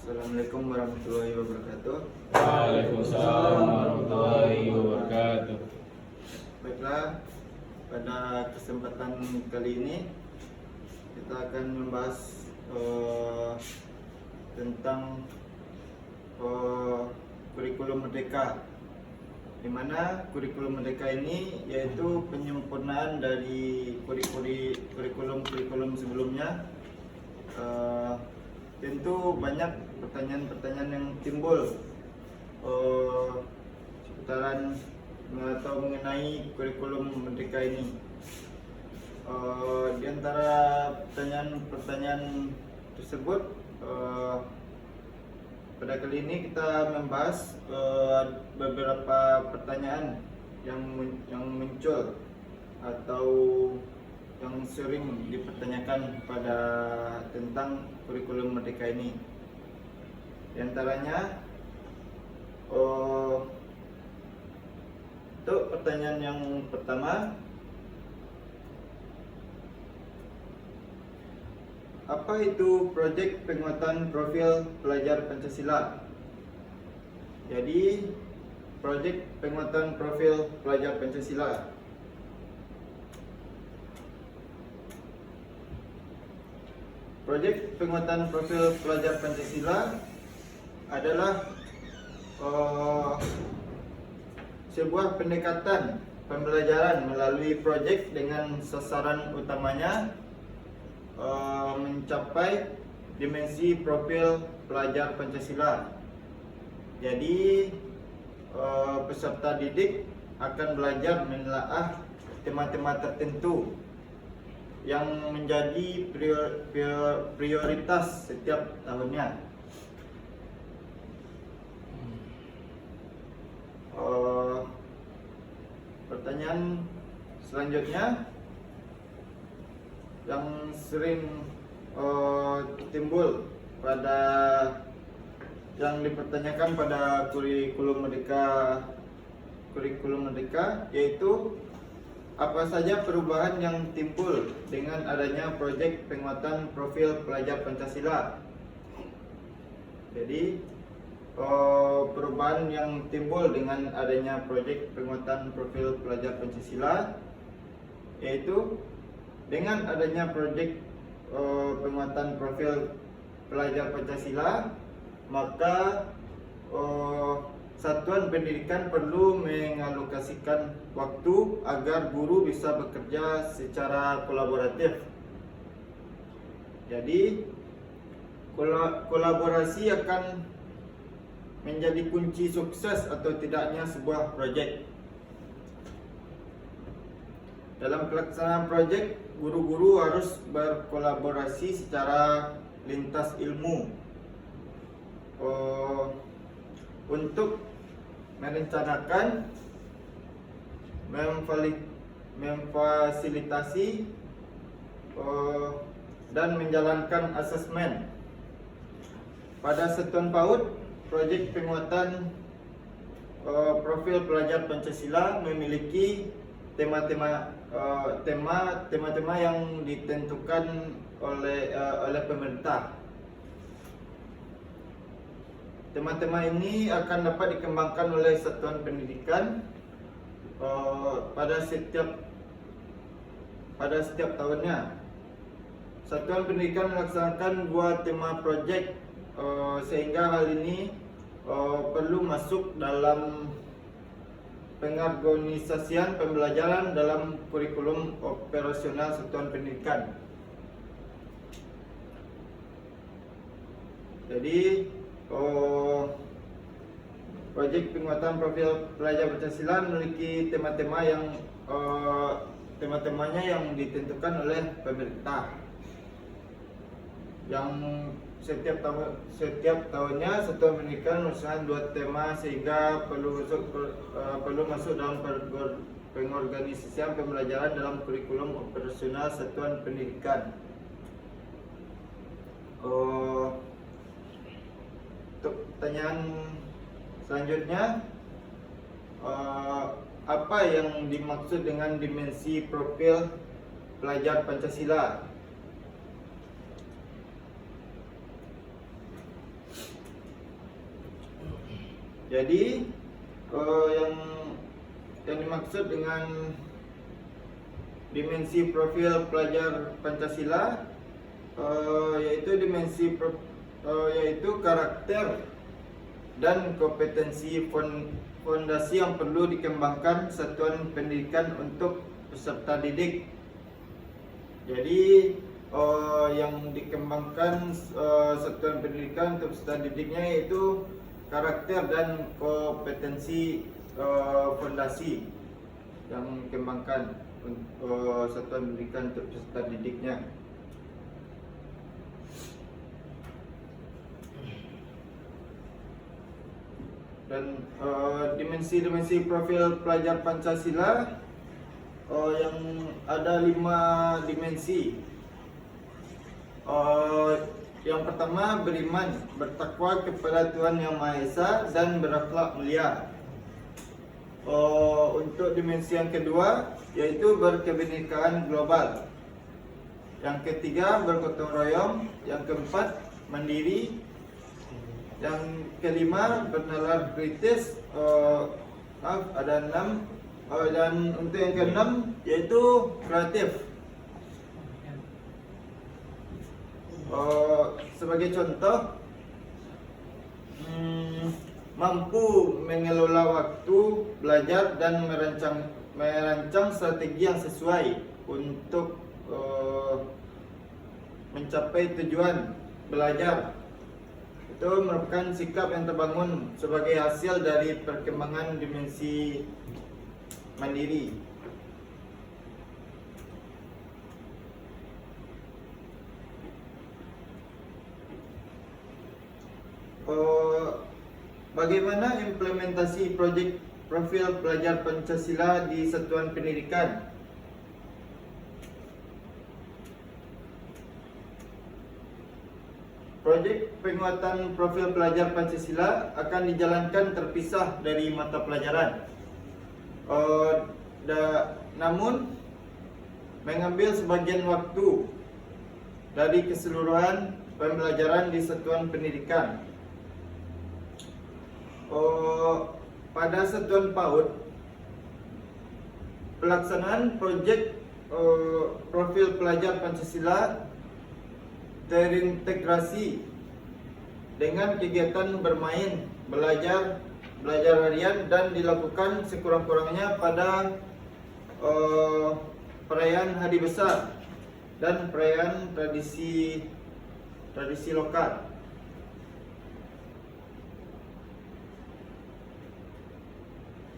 Assalamualaikum warahmatullahi wabarakatuh. Waalaikumsalam warahmatullahi wabarakatuh. Baiklah, pada kesempatan kali ini kita akan membahas tentang kurikulum merdeka, di mana kurikulum merdeka ini yaitu penyempurnaan dari kurikulum sebelumnya. Tentu banyak pertanyaan-pertanyaan yang timbul seputaran atau mengenai kurikulum merdeka ini. Di antara pertanyaan-pertanyaan tersebut, pada kali ini kita membahas beberapa pertanyaan yang muncul atau yang sering dipertanyakan pada tentang kurikulum merdeka ini. Di antaranya, untuk pertanyaan yang pertama, apa itu proyek penguatan profil pelajar Pancasila? Jadi, proyek penguatan profil pelajar Pancasila Proyek penguatan profil pelajar Pancasila adalah sebuah pendekatan pembelajaran melalui proyek dengan sasaran utamanya mencapai dimensi profil pelajar Pancasila. Jadi peserta didik akan belajar menelaah tema-tema tertentu yang menjadi prioritas setiap tahunnya. Pertanyaan selanjutnya yang sering timbul yang dipertanyakan pada kurikulum merdeka yaitu apa saja perubahan yang timbul dengan adanya proyek penguatan profil pelajar Pancasila. Jadi perubahan yang timbul dengan adanya proyek penguatan profil pelajar Pancasila yaitu dengan adanya proyek penguatan profil pelajar Pancasila, maka satuan pendidikan perlu mengalokasikan waktu agar guru bisa bekerja secara kolaboratif. Jadi, kolaborasi akan menjadi kunci sukses atau tidaknya sebuah proyek. Dalam pelaksanaan proyek, guru-guru harus berkolaborasi secara lintas ilmu untuk merencanakan, memfasilitasi dan menjalankan asesmen. Pada satuan PAUD, proyek penguatan profil pelajar Pancasila memiliki tema-tema yang ditentukan oleh pemerintah. Tema-tema ini akan dapat dikembangkan oleh satuan pendidikan pada setiap tahunnya. Satuan pendidikan melaksanakan 2 tema proyek sehingga hal ini perlu masuk dalam pengorganisasian pembelajaran dalam kurikulum operasional satuan pendidikan. Jadi proyek penguatan profil pelajar Pancasila memiliki tema-temanya yang ditentukan oleh pemerintah. Yang setiap tahunnya satuan pendidikan melaksanakan 2 tema sehingga perlu masuk dalam pengorganisasian pembelajaran dalam kurikulum operasional satuan pendidikan. Untuk pertanyaan selanjutnya, apa yang dimaksud dengan dimensi profil pelajar Pancasila? Jadi yang dimaksud dengan dimensi profil pelajar Pancasila yaitu karakter dan kompetensi fondasi yang perlu dikembangkan satuan pendidikan untuk peserta didik. Jadi yang dikembangkan satuan pendidikan untuk peserta didiknya yaitu karakter dan kompetensi fondasi yang dikembangkan satuan pendidikan untuk peserta didiknya. Dan dimensi-dimensi profil pelajar Pancasila yang ada 5 dimensi. Yang pertama, beriman, bertakwa kepada Tuhan Yang Maha Esa dan berakhlak mulia. Untuk dimensi yang kedua yaitu berkebinekaan global. Yang ketiga, bergotong royong. Yang keempat, mandiri. Yang kelima, bernalar kritis. Ada 6. Dan untuk yang keenam yaitu kreatif. Sebagai contoh, mampu mengelola waktu belajar dan merancang strategi yang sesuai untuk mencapai tujuan belajar. Itu merupakan sikap yang terbangun sebagai hasil dari perkembangan dimensi mandiri. Bagaimana implementasi proyek profil pelajar Pancasila di satuan pendidikan? Proyek penguatan profil pelajar Pancasila akan dijalankan terpisah dari mata pelajaran. Namun mengambil sebagian waktu dari keseluruhan pembelajaran di satuan pendidikan. Pada satuan PAUD, pelaksanaan proyek profil pelajar Pancasila terintegrasi dengan kegiatan bermain, belajar harian dan dilakukan sekurang-kurangnya pada perayaan hari besar dan perayaan tradisi lokal.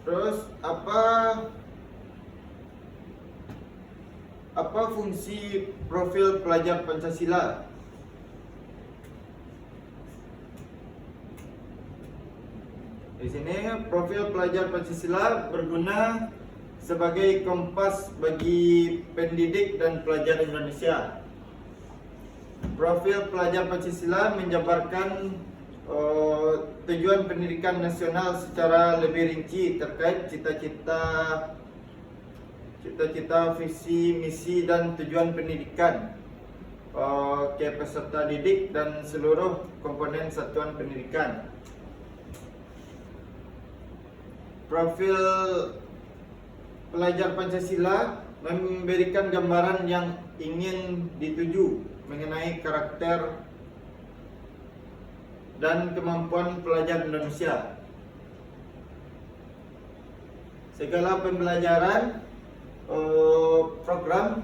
Terus apa fungsi profil pelajar Pancasila? Di sini profil pelajar Pancasila berguna sebagai kompas bagi pendidik dan pelajar Indonesia. Profil pelajar Pancasila menjabarkan tujuan pendidikan nasional secara lebih rinci terkait cita-cita, visi, misi dan tujuan pendidikan ke peserta didik dan seluruh komponen satuan pendidikan. Profil pelajar Pancasila memberikan gambaran yang ingin dituju mengenai karakter dan kemampuan pelajar Indonesia. Segala pembelajaran, program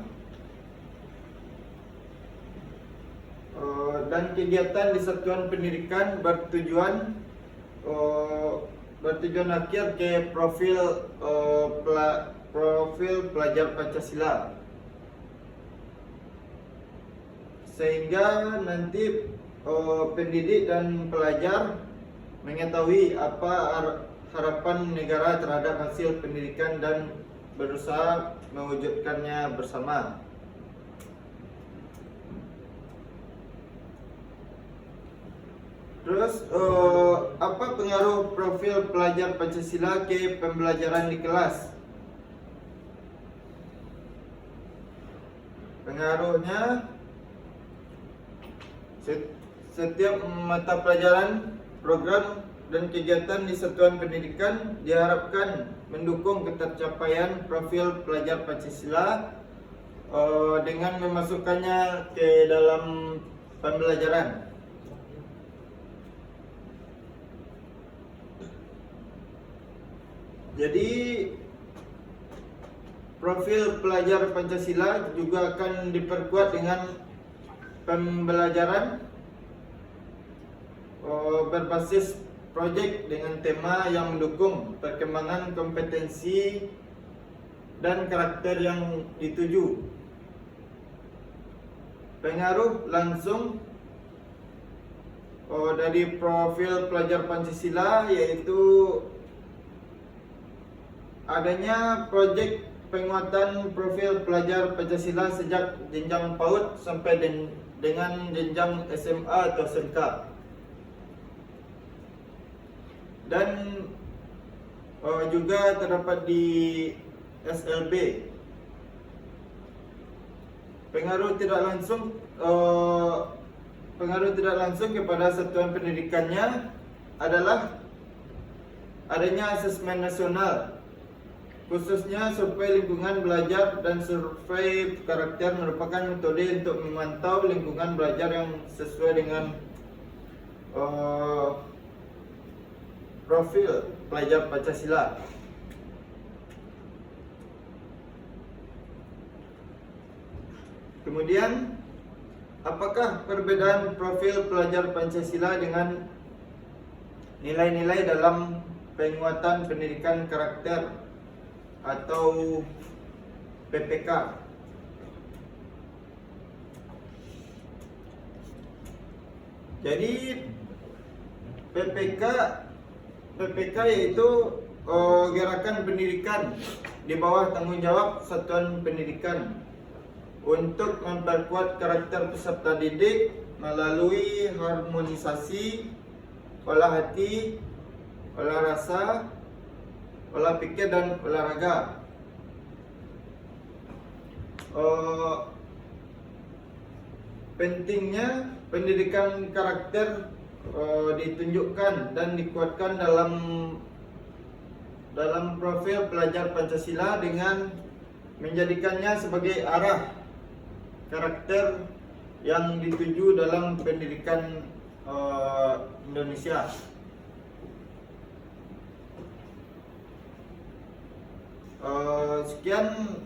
dan kegiatan di satuan pendidikan bertujuan akhir ke profil pelajar Pancasila, sehingga nanti pendidik dan pelajar mengetahui apa harapan negara terhadap hasil pendidikan dan berusaha mewujudkannya bersama. Terus apa pengaruh profil pelajar Pancasila ke pembelajaran di kelas? Pengaruhnya, setiap mata pelajaran program dan kegiatan di satuan pendidikan diharapkan mendukung ketercapaian profil pelajar Pancasila dengan memasukkannya ke dalam pembelajaran. Jadi profil pelajar Pancasila juga akan diperkuat dengan pembelajaran berbasis proyek dengan tema yang mendukung perkembangan kompetensi dan karakter yang dituju. Pengaruh langsung dari profil pelajar Pancasila yaitu adanya proyek penguatan profil pelajar Pancasila sejak jenjang PAUD sampai dengan jenjang SMA atau SMK. Dan juga terdapat di SLB. Pengaruh tidak langsung kepada satuan pendidikannya adalah adanya asesmen nasional, khususnya survei lingkungan belajar dan survei karakter merupakan metode untuk memantau lingkungan belajar yang sesuai dengan profil pelajar Pancasila. Kemudian, apakah perbedaan profil pelajar Pancasila dengan nilai-nilai dalam penguatan pendidikan karakter atau PPK? Jadi PPK yaitu gerakan pendidikan di bawah tanggung jawab satuan pendidikan untuk memperkuat karakter peserta didik melalui harmonisasi olah hati, olah rasa, olah pikir dan olahraga. Pentingnya pendidikan karakter ditunjukkan dan dikuatkan dalam profil pelajar Pancasila dengan menjadikannya sebagai arah karakter yang dituju dalam pendidikan Indonesia. Sekian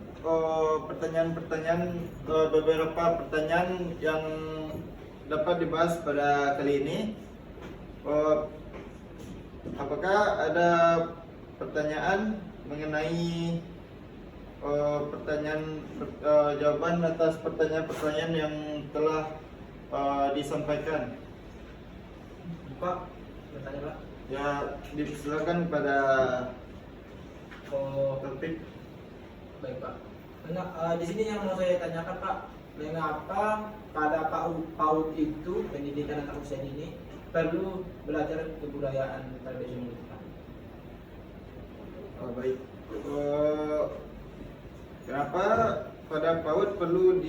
beberapa pertanyaan yang dapat dibahas pada kali ini. Apakah ada pertanyaan mengenai jawaban atas pertanyaan-pertanyaan yang telah disampaikan? Pak, bertanya Pak. Ya, dipersilakan pada topik. Baik Pak. Di sini yang mau saya tanyakan Pak, mengapa pada PAUD itu pendidikan anak usia ini perlu belajar kebudayaan tradisional itu Pak? Baik. Kenapa pada PAUD perlu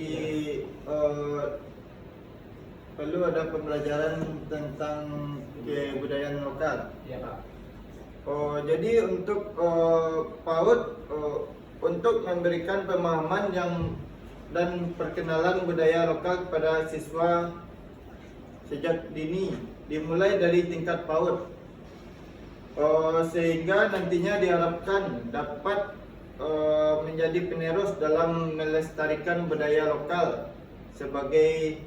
ada pembelajaran tentang kebudayaan lokal? Iya Pak. Jadi untuk PAUD untuk memberikan pemahaman dan perkenalan budaya lokal kepada siswa sejak dini, dimulai dari tingkat PAUD, sehingga nantinya diharapkan dapat menjadi penerus dalam melestarikan budaya lokal sebagai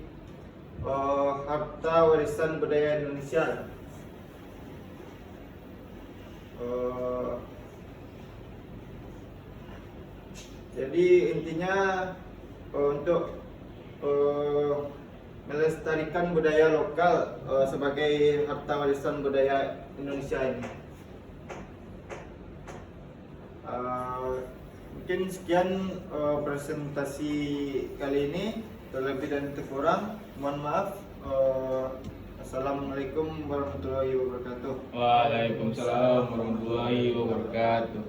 harta warisan budaya Indonesia. Jadi intinya untuk melestarikan budaya lokal sebagai harta warisan budaya Indonesia ini. Mungkin sekian presentasi kali ini. Terlebih dan terkurang mohon maaf. Assalamualaikum warahmatullahi wabarakatuh. Waalaikumsalam warahmatullahi wabarakatuh.